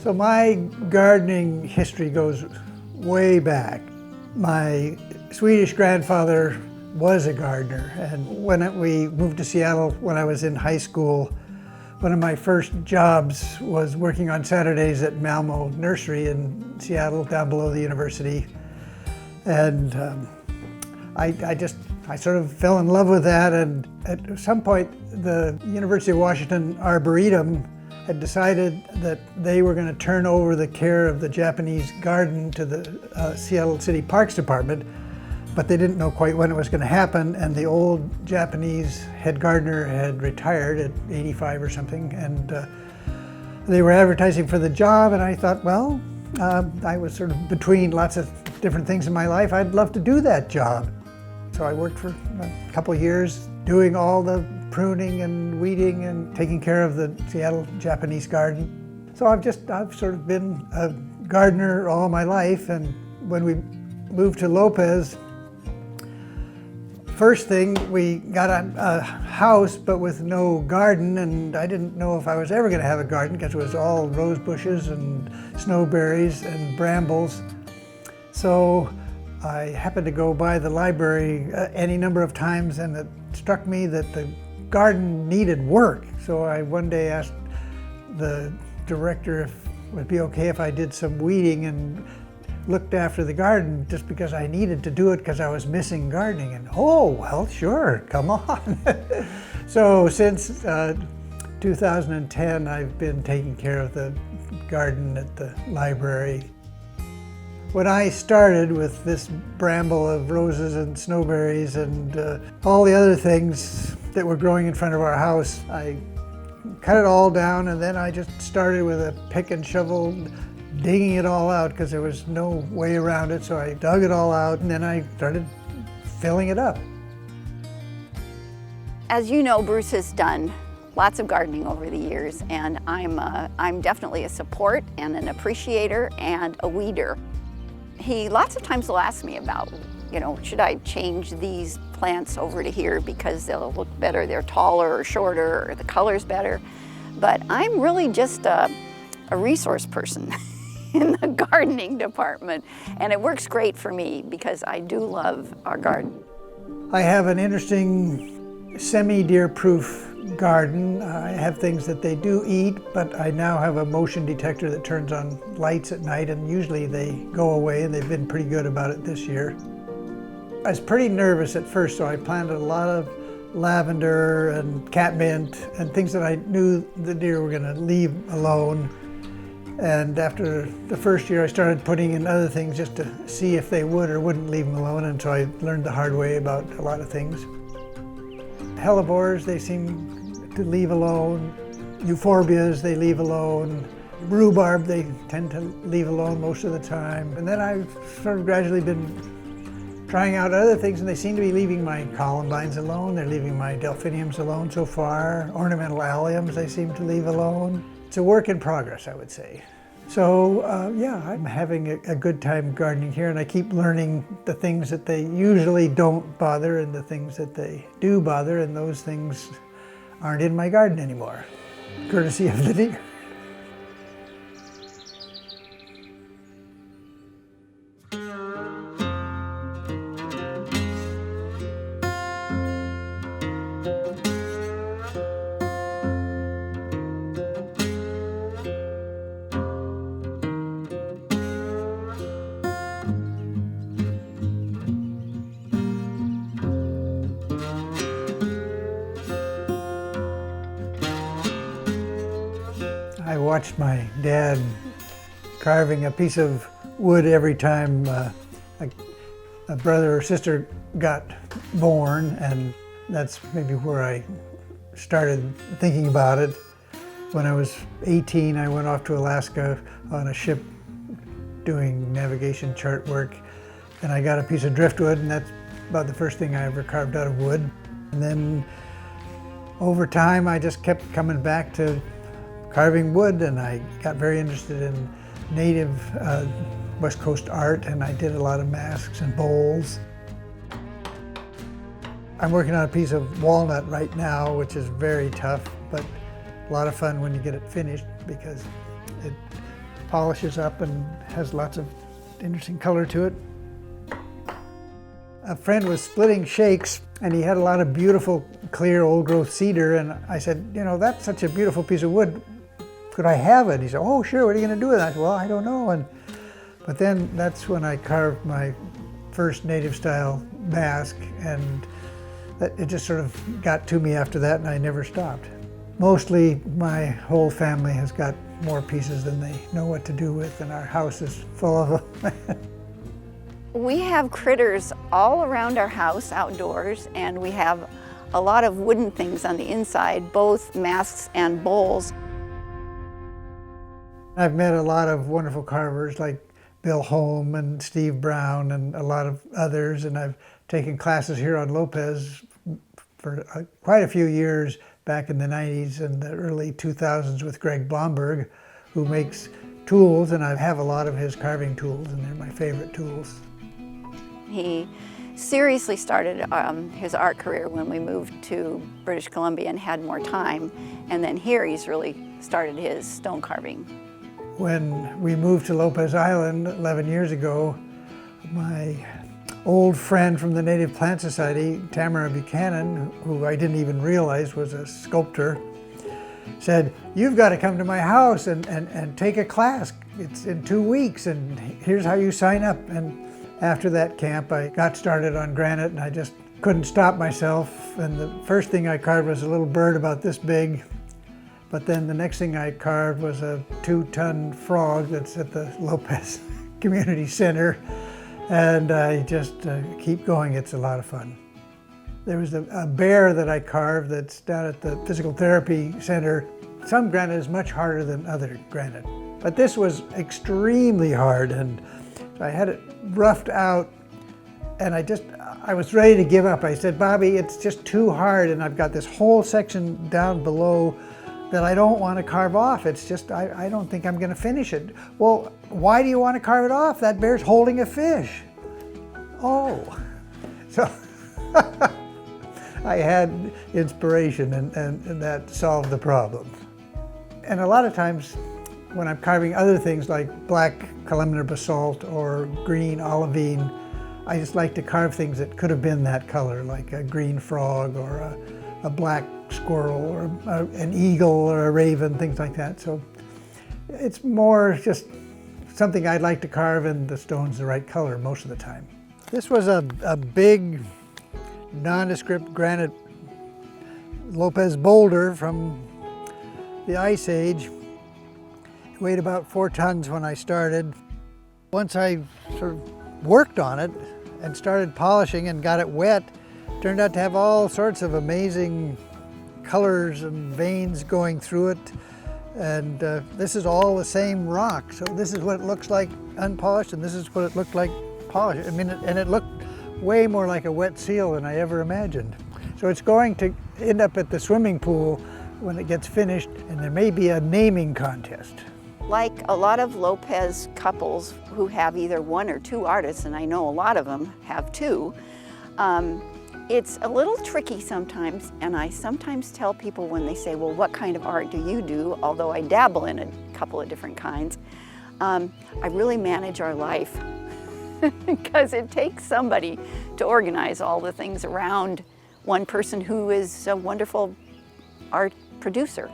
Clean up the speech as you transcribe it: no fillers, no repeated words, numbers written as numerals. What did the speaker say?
So my gardening history goes way back. My Swedish grandfather was a gardener, and when we moved to Seattle when I was in high school, one of my first jobs was working on Saturdays at Malmo Nursery in Seattle, down below the university. And I sort of fell in love with that, and at some point the University of Washington Arboretum had decided that they were going to turn over the care of the Japanese garden to the Seattle City Parks Department, but they didn't know quite when it was going to happen, and the old Japanese head gardener had retired at 85 or something, and they were advertising for the job, and I thought, well, I was sort of between lots of different things in my life. I'd love to do that job. So I worked for a couple of years doing all the pruning and weeding and taking care of the Seattle Japanese garden. So I've sort of been a gardener all my life, and when we moved to Lopez, first thing, we got a house but with no garden, and I didn't know if I was ever going to have a garden because it was all rose bushes and snowberries and brambles. So I happened to go by the library any number of times, and it struck me that the garden needed work. So I one day asked the director if it would be okay if I did some weeding and looked after the garden, just because I needed to do it because I was missing gardening. And oh, well, sure, come on. So since 2010, I've been taking care of the garden at the library. When I started with this bramble of roses and snowberries and all the other things that were growing in front of our house, I cut it all down, and then I just started with a pick and shovel, digging it all out because there was no way around it. So I dug it all out, and then I started filling it up. As you know, Bruce has done lots of gardening over the years, and I'm definitely a support and an appreciator and a weeder. He lots of times will ask me about, should I change these plants over to here because they'll look better, they're taller or shorter, or the color's better. But I'm really just a resource person in the gardening department, and it works great for me because I do love our garden. I have an interesting semi-deer-proof garden. I have things that they do eat, but I now have a motion detector that turns on lights at night, and usually they go away, and they've been pretty good about it this year. I was pretty nervous at first, so I planted a lot of lavender and catmint and things that I knew the deer were going to leave alone. And after the first year, I started putting in other things just to see if they would or wouldn't leave them alone, and so I learned the hard way about a lot of things. Hellebores, they seem to leave alone. Euphorbias, they leave alone. Rhubarb, they tend to leave alone most of the time. And then I've sort of gradually been trying out other things, and they seem to be leaving my columbines alone. They're leaving my delphiniums alone so far. Ornamental alliums, they seem to leave alone. It's a work in progress, I would say. So yeah, I'm having a good time gardening here, and I keep learning the things that they usually don't bother and the things that they do bother, and those things aren't in my garden anymore, courtesy of the deer. I watched my dad carving a piece of wood every time a brother or sister got born, and that's maybe where I started thinking about it. When I was 18, I went off to Alaska on a ship doing navigation chart work, and I got a piece of driftwood, and that's about the first thing I ever carved out of wood. And then over time, I just kept coming back to carving wood, and I got very interested in native West Coast art, and I did a lot of masks and bowls. I'm working on a piece of walnut right now, which is very tough, but a lot of fun when you get it finished, because it polishes up and has lots of interesting color to it. A friend was splitting shakes and he had a lot of beautiful, clear, old-growth cedar, and I said, you know, that's such a beautiful piece of wood. Could I have it? He said, oh, sure, what are you going to do with it? I said, well, I don't know. But then that's when I carved my first native-style mask, and it just sort of got to me after that, and I never stopped. Mostly, my whole family has got more pieces than they know what to do with, and our house is full of them. We have critters all around our house outdoors, and we have a lot of wooden things on the inside, both masks and bowls. I've met a lot of wonderful carvers like Bill Holm and Steve Brown and a lot of others, and I've taken classes here on Lopez for quite a few years back in the 90s and the early 2000s with Greg Blomberg, who makes tools, and I have a lot of his carving tools, and they're my favorite tools. He seriously started his art career when we moved to British Columbia and had more time, and then here he's really started his stone carving. When we moved to Lopez Island 11 years ago, my old friend from the Native Plant Society, Tamara Buchanan, who I didn't even realize was a sculptor, said, you've got to come to my house and take a class. It's in 2 weeks, and here's how you sign up. And after that camp, I got started on granite, and I just couldn't stop myself. And the first thing I carved was a little bird about this big. But then the next thing I carved was a 2-ton frog that's at the Lopez Community Center. And I just keep going. It's a lot of fun. There was a bear that I carved that's down at the Physical Therapy Center. Some granite is much harder than other granite, but this was extremely hard, and I had it roughed out, and I was ready to give up. I said, Bobby, it's just too hard, and I've got this whole section down below that I don't want to carve off. It's just, I don't think I'm going to finish it. Well, why do you want to carve it off? That bear's holding a fish. Oh, so I had inspiration, and that solved the problem. And a lot of times when I'm carving other things like black columnar basalt or green olivine, I just like to carve things that could have been that color, like a green frog or a black squirrel or an eagle or a raven, things like that. So it's more just something I'd like to carve, and the stone's the right color most of the time. This was a big nondescript granite Lopez boulder from the Ice Age. It weighed about 4 tons when I started. Once I sort of worked on it and started polishing and got it wet, it turned out to have all sorts of amazing colors and veins going through it. And this is all the same rock. So this is what it looks like unpolished, and this is what it looked like polished. I mean, and it looked way more like a wet seal than I ever imagined. So it's going to end up at the swimming pool when it gets finished, and there may be a naming contest. Like a lot of Lopez couples who have either 1 or 2 artists, and I know a lot of them have 2, it's a little tricky sometimes, and I sometimes tell people when they say, well, what kind of art do you do? Although I dabble in a couple of different kinds, I really manage our life because it takes somebody to organize all the things around one person who is a wonderful art producer.